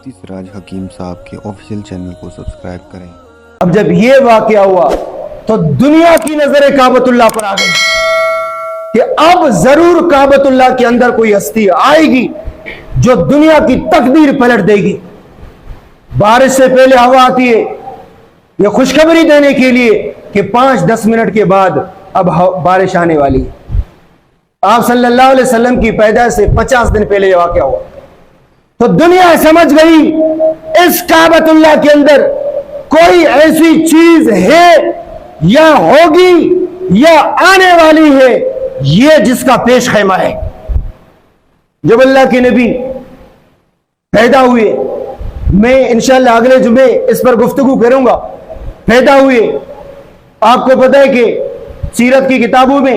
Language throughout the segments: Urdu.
چشتی سراج حکیم صاحب کے آفیشیل چینل کو سبسکرائب کریں۔ اب جب یہ واقعہ ہوا تو دنیا کی نظر کعبۃ اللہ پر آ گئی کہ اب ضرور کعبۃ اللہ کے اندر کوئی ہستی آئے گی جو دنیا کی تقدیر پلٹ دے گی۔ بارش سے پہلے ہوا آتی ہے یہ خوشخبری دینے کے لیے کہ 5-10 منٹ کے بعد اب بارش آنے والی ہے۔ آپ صلی اللہ علیہ وسلم کی پیدائش سے 50 دن پہلے یہ واقعہ ہوا تو دنیا سمجھ گئی اس کعبۃ اللہ کے اندر کوئی ایسی چیز ہے یا ہوگی یا آنے والی ہے یہ جس کا پیش خیمہ ہے۔ جب اللہ کے نبی پیدا ہوئے، میں انشاءاللہ اگلے جمعے اس پر گفتگو کروں گا، پیدا ہوئے، آپ کو پتہ ہے کہ سیرت کی کتابوں میں،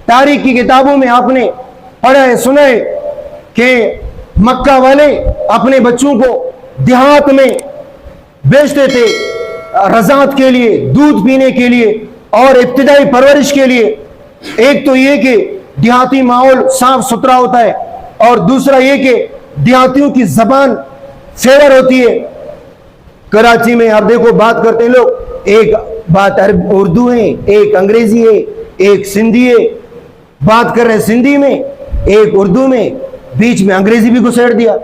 تاریخ کی کتابوں میں آپ نے پڑھا ہے، سنا ہے کہ مکہ والے اپنے بچوں کو دیہات میں بیچتے تھے رضاعت کے لیے، دودھ پینے کے لیے اور ابتدائی پرورش کے لیے۔ ایک تو یہ کہ دیہاتی ماحول صاف ستھرا ہوتا ہے اور دوسرا یہ کہ دیہاتیوں کی زبان فیور ہوتی ہے۔ کراچی میں آپ دیکھو بات کرتے ہیں لوگ، ایک بات اردو ہے، ایک انگریزی ہے، ایک سندھی ہے، بات کر رہے ہیں سندھی میں، ایک اردو میں، بیچ میں انگریزی بھی گھسیڑ دیا۔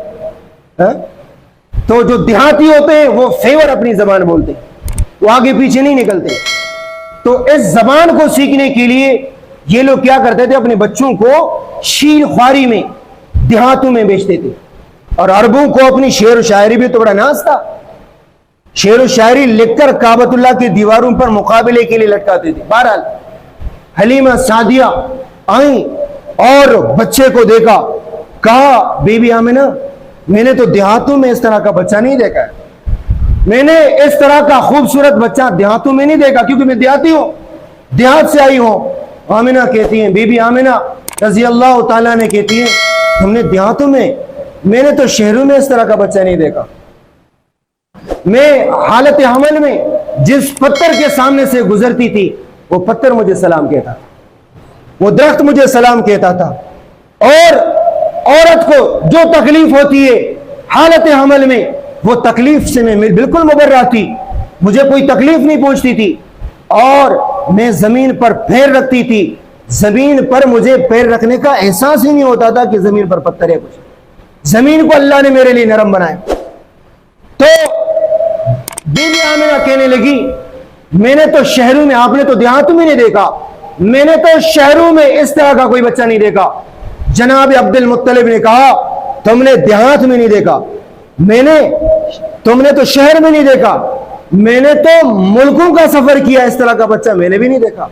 تو جو دیہاتی ہوتے ہیں وہ فیور اپنی زبان بولتے ہیں، وہ آگے پیچھے نہیں نکلتے۔ تو اس زبان کو سیکھنے کے لیے یہ لوگ کیا کرتے تھے، اپنے بچوں کو شیر خواری میں دیہاتوں میں بیچتے تھے۔ اور عربوں کو اپنی شعر و شاعری بھی تو بڑا ناز تھا، شعر و شاعری لکھ کر کعبۃ اللہ کی دیواروں پر مقابلے کے لیے لٹکاتے تھے۔ بہرحال حلیمہ سعدیہ آئیں اور بچے کو دیکھا، کہا بی بی آمنہ میں نے تو دیہاتوں میں اس طرح کا بچہ نہیں دیکھا ہے، میں نے اس طرح کا خوبصورت بچہ دیہاتوں میں نہیں دیکھا، کیونکہ میں دیہاتی ہوں، دیہات سے آئی ہوں۔ آمنہ کہتی ہیں، بی بی آمنہ رضی اللہ تعالیٰ نے کہتی ہیں ہم نے دیہاتوں میں نے تو شہروں میں اس طرح کا بچہ نہیں دیکھا۔ میں حالت حمل میں جس پتھر کے سامنے سے گزرتی تھی وہ پتھر مجھے سلام کہتا تھا، وہ درخت مجھے سلام کہتا تھا۔ اور عورت کو جو تکلیف ہوتی ہے حالت حمل میں وہ تکلیف سے میں بالکل مبرہ تھی، مجھے کوئی تکلیف نہیں پہنچتی تھی اور میں زمین پر پیر رکھتی تھی، زمین پر مجھے پیر رکھنے کا احساس ہی نہیں ہوتا تھا کہ زمین پر پتھر ہے کچھ، زمین کو اللہ نے میرے لیے نرم بنایا۔ تو بی بی آمنہ کہنے لگی میں نے تو شہروں میں، آپ نے تو دیہاتوں میں نہیں دیکھا، میں نے تو شہروں میں اس طرح کا کوئی بچہ نہیں دیکھا۔ جناب عبد المطلب نے کہا تم نے دیہات میں نہیں دیکھا، تم نے تو شہر میں نہیں دیکھا، میں نے تو ملکوں کا سفر کیا، اس طرح کا بچہ میں نے بھی نہیں دیکھا۔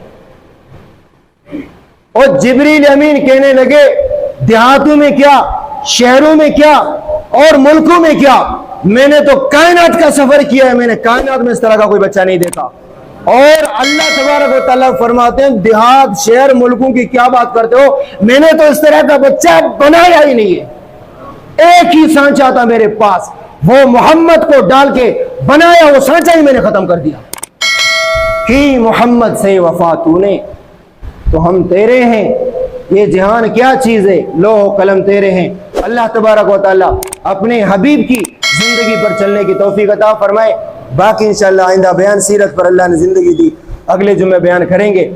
اور جبریل امین کہنے لگے دیہاتوں میں کیا، شہروں میں کیا اور ملکوں میں کیا، میں نے تو کائنات کا سفر کیا ہے، میں نے کائنات میں اس طرح کا کوئی بچہ نہیں دیکھا۔ اور اللہ تبارک و تعالیٰ فرماتے ہیں دیہات شہر ملکوں کی کیا بات کرتے ہو، میں نے تو اس طرح کا بچہ بنایا ہی نہیں ہے، ایک ہی سانچہ تھا میرے پاس، وہ محمد کو ڈال کے بنایا، وہ سانچہ ہی میں نے ختم کر دیا۔ کی محمد سے وفا تو نے تو ہم تیرے ہیں، یہ جہان کیا چیز ہے، لوح و قلم تیرے ہیں۔ اللہ تبارک و تعالیٰ اپنے حبیب کی زندگی پر چلنے کی توفیق عطا فرمائے۔ باقی انشاءاللہ آئندہ بیان سیرت پر اللہ نے زندگی دی، اگلے جمعے بیان کریں گے۔